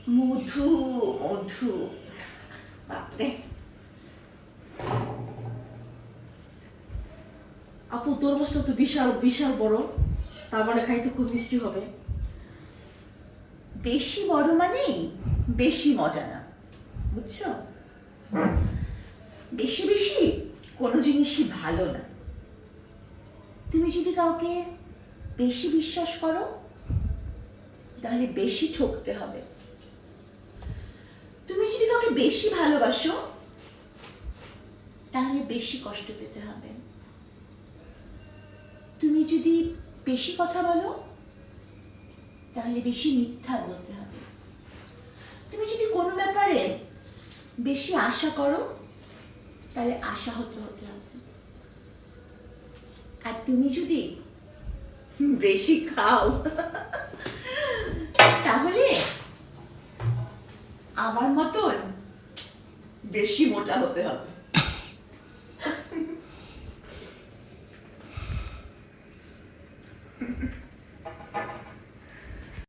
মধু, মধু, বাপরে। আপু তরমুজটা তো বিশাল বিশাল বড়, তার মানে খাইতে খুব মিষ্টি হবে। বেশি বড় মানেই বেশি মজা না, বুঝছো? বেশি বেশি কোনো জিনিসই ভালো না। তুমি যদি কাউকে বেশি বিশ্বাস করো তাহলে বেশি ঠকতে হবে। তুমি যদি কাউকে বেশি ভালোবাসো তাহলে বেশি কষ্ট পেতে হবে। তুমি যদি বেশি কথা বলো তাহলে বেশি মিথ্যা বলতে হবে। তুমি যদি কোনো ব্যাপারে বেশি আশা করো তাহলে আশাহত হতে হবে। আর তুমি যদি বেশি খাও তাহলে আমার মতন বেশি মোটা হতে হবে।